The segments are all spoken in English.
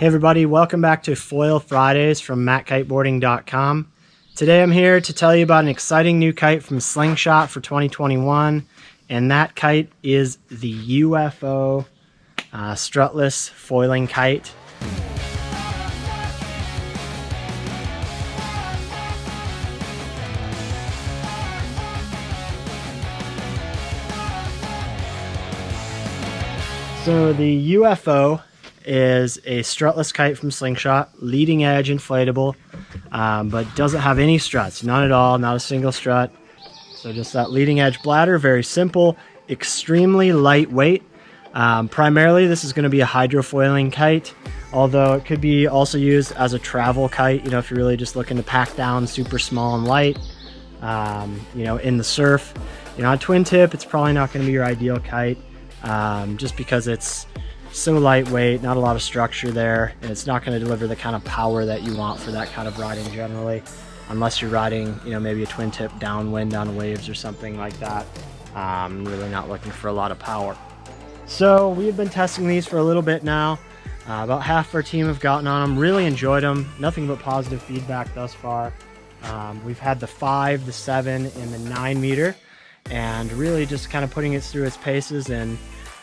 Hey everybody, welcome back to Foil Fridays from MattKiteboarding.com. Today I'm here to tell you about an exciting new kite from Slingshot for 2021, and that kite is the UFO strutless foiling kite. So the UFO is a strutless kite from Slingshot, leading edge inflatable, but doesn't have any struts, none at all, not a single strut. So just that leading edge bladder, very simple, extremely lightweight. Primarily this is going to be a hydrofoiling kite, although it could be also used as a travel kite, you know, if you're really just looking to pack down super small and light, you know, in the surf. You know, on twin tip, it's probably not going to be your ideal kite, just because it's so lightweight, not a lot of structure there, and it's not going to deliver the kind of power that you want for that kind of riding generally, unless you're riding, you know, maybe a twin tip downwind on waves or something like that. Really not looking for a lot of power. So we've been testing these for a little bit now. About half our team have gotten on them, really enjoyed them, nothing but positive feedback thus far. We've had the 5, the 7, and the 9 meter, and really just kind of putting it through its paces and,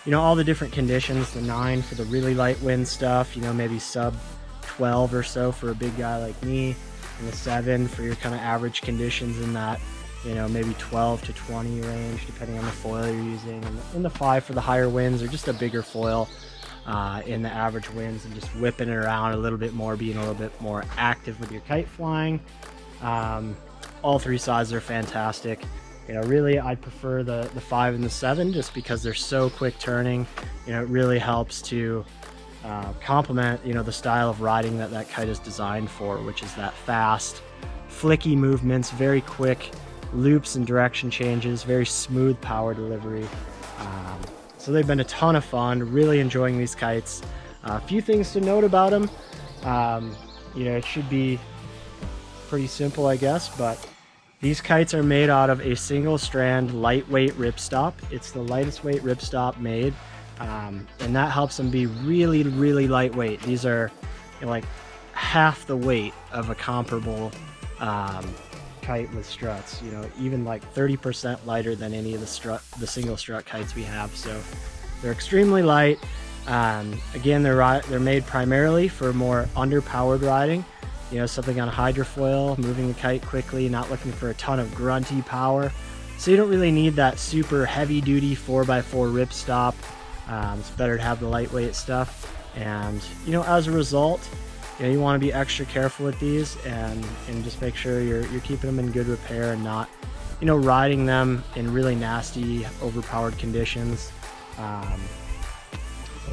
you know, all the different conditions. The 9 for the really light wind stuff, you know, maybe sub 12 or so for a big guy like me, and the 7 for your kind of average conditions in that, you know, maybe 12 to 20 range depending on the foil you're using, and the 5 for the higher winds, or just a bigger foil in the average winds, and just whipping it around a little bit more, being a little bit more active with your kite flying. All three sizes are fantastic. You know, really, I prefer the 5 and the 7 just because they're so quick turning. You know, it really helps to complement, you know, the style of riding that that kite is designed for, which is that fast, flicky movements, very quick loops and direction changes, very smooth power delivery. So they've been a ton of fun, really enjoying these kites. A few things to note about them. You know, it should be pretty simple, I guess, but these kites are made out of a single strand lightweight ripstop. It's the lightest weight ripstop made, and that helps them be really, really lightweight. These are, you know, like half the weight of a comparable kite with struts, you know, even like 30% lighter than any of the single strut kites we have. So they're extremely light. Again, they're made primarily for more underpowered riding. You know, something on a hydrofoil, moving the kite quickly, not looking for a ton of grunty power. So you don't really need that super heavy duty 4x4 ripstop. It's better to have the lightweight stuff. And, you know, as a result, you know, you want to be extra careful with these and just make sure you're keeping them in good repair and not, you know, riding them in really nasty, overpowered conditions,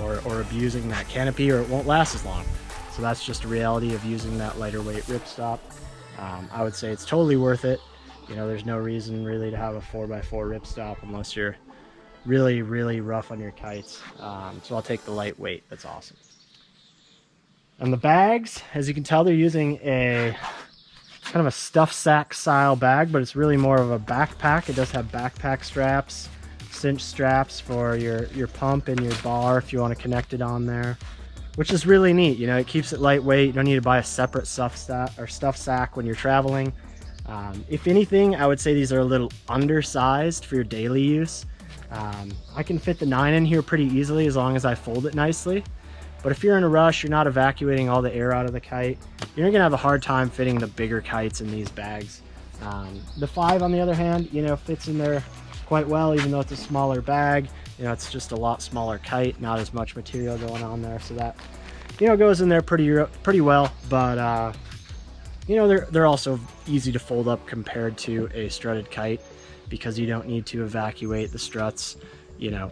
or abusing that canopy, or it won't last as long. So that's just a reality of using that lighter weight ripstop. I would say it's totally worth it. You know, there's no reason really to have a 4x4 ripstop unless you're really, really rough on your kites. So I'll take the lightweight. That's awesome. And the bags, as you can tell, they're using a kind of a stuff sack style bag, but it's really more of a backpack. It does have backpack straps, cinch straps for your pump and your bar if you want to connect it on there, which is really neat. You know, it keeps it lightweight. You don't need to buy a separate stuff sack when you're traveling. If anything, I would say these are a little undersized for your daily use. I can fit the 9 in here pretty easily as long as I fold it nicely. But if you're in a rush, you're not evacuating all the air out of the kite, you're gonna have a hard time fitting the bigger kites in these bags. The 5, on the other hand, you know, fits in there quite well, even though it's a smaller bag. You know, it's just a lot smaller kite, not as much material going on there, so that, you know, goes in there pretty well. But you know, they're also easy to fold up compared to a strutted kite, because you don't need to evacuate the struts, you know,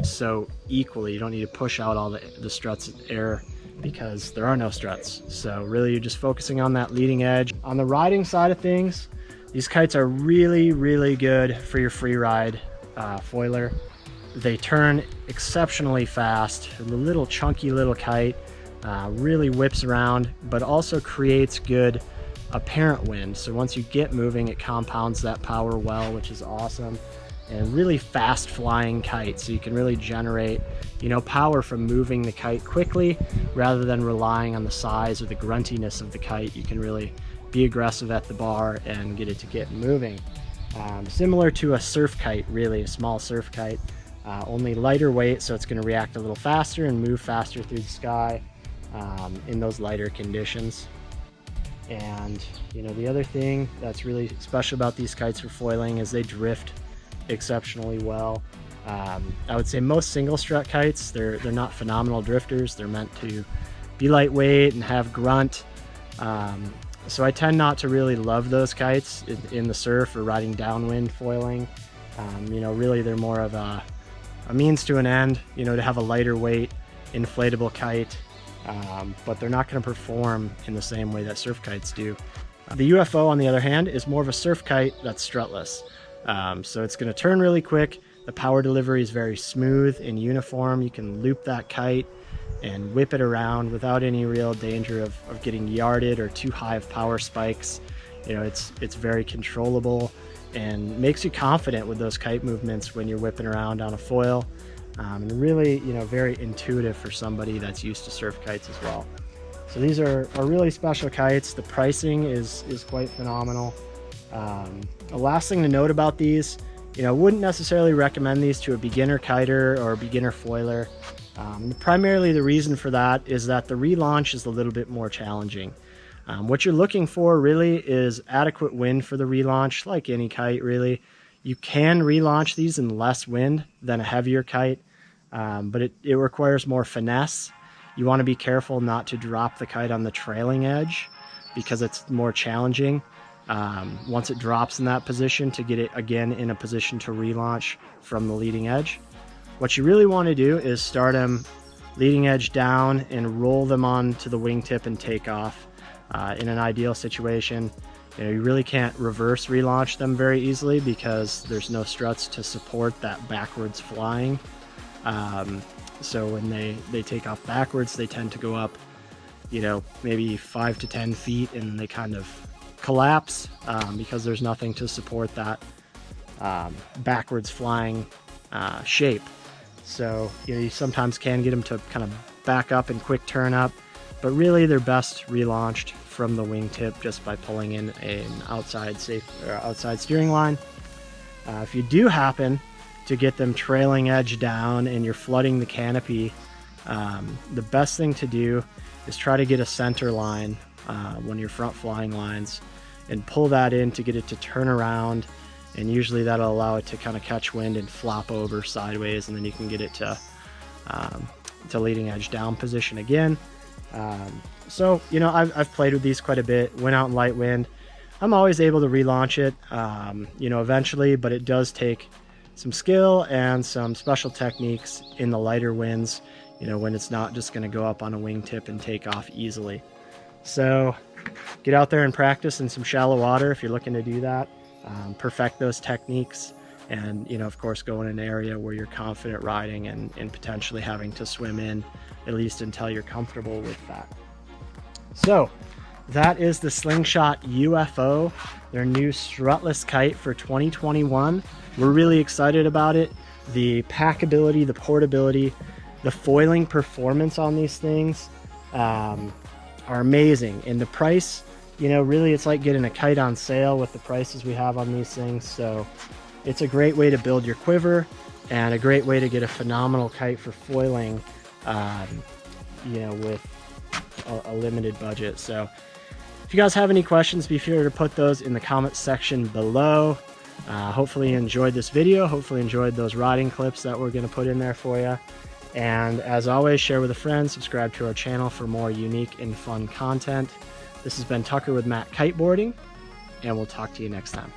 so equally. You don't need to push out all the struts air because there are no struts. So really, you're just focusing on that leading edge. On the riding side of things, these kites are really, really good for your free ride foiler. They turn exceptionally fast. The little chunky little kite really whips around, but also creates good apparent wind. So once you get moving, it compounds that power well, which is awesome. and really fast flying kite, so you can really generate, you know, power from moving the kite quickly rather than relying on the size or the gruntiness of the kite. You can really be aggressive at the bar and get it to get moving. Similar to a surf kite, really, a small surf kite, only lighter weight, so it's going to react a little faster and move faster through the sky in those lighter conditions. And you know, the other thing that's really special about these kites for foiling is they drift exceptionally well. I would say most single strut kites, they're not phenomenal drifters. They're meant to be lightweight and have grunt. So I tend not to really love those kites in the surf or riding downwind foiling. You know, really they're more of a means to an end, you know, to have a lighter weight inflatable kite, but they're not going to perform in the same way that surf kites do. The UFO, on the other hand, is more of a surf kite that's strutless. So it's going to turn really quick. The power delivery is very smooth and uniform. You can loop that kite and whip it around without any real danger of getting yarded or too high of power spikes. You know, it's very controllable and makes you confident with those kite movements when you're whipping around on a foil. And really, you know, very intuitive for somebody that's used to surf kites as well. So these are really special kites. The pricing is quite phenomenal. The last thing to note about these, you know, wouldn't necessarily recommend these to a beginner kiter or a beginner foiler. Primarily the reason for that is that the relaunch is a little bit more challenging. What you're looking for really is adequate wind for the relaunch, like any kite really. You can relaunch these in less wind than a heavier kite, but it requires more finesse. You want to be careful not to drop the kite on the trailing edge because it's more challenging once it drops in that position to get it again in a position to relaunch from the leading edge. What you really want to do is start them leading edge down and roll them onto the wingtip and take off. In an ideal situation, you know, you really can't reverse relaunch them very easily because there's no struts to support that backwards flying. So when they take off backwards, they tend to go up, you know, maybe 5 to 10 feet, and they kind of collapse because there's nothing to support that backwards flying shape. So, you know, you sometimes can get them to kind of back up and quick turn up, but really they're best relaunched from the wingtip just by pulling in an outside steering line. If you do happen to get them trailing edge down and you're flooding the canopy, the best thing to do is try to get a center line, one of your front flying lines, and pull that in to get it to turn around. And usually that'll allow it to kind of catch wind and flop over sideways, and then you can get it to leading edge down position again. So, you know, I've played with these quite a bit, went out in light wind. I'm always able to relaunch it, you know, eventually, but it does take some skill and some special techniques in the lighter winds, you know, when it's not just going to go up on a wingtip and take off easily. So get out there and practice in some shallow water if you're looking to do that. Perfect those techniques, and, you know, of course, go in an area where you're confident riding and potentially having to swim in, at least until you're comfortable with that. So that is the Slingshot UFO, their new strutless kite for 2021. We're really excited about it. The packability, the portability, the foiling performance on these things are amazing. And the price, you know, really it's like getting a kite on sale with the prices we have on these things. So it's a great way to build your quiver and a great way to get a phenomenal kite for foiling, you know, with a limited budget. So if you guys have any questions, be sure to put those in the comment section below. Hopefully you enjoyed this video. Hopefully you enjoyed those riding clips that we're going to put in there for you. And as always, share with a friend, subscribe to our channel for more unique and fun content. This has been Tucker with Matt Kiteboarding, and we'll talk to you next time.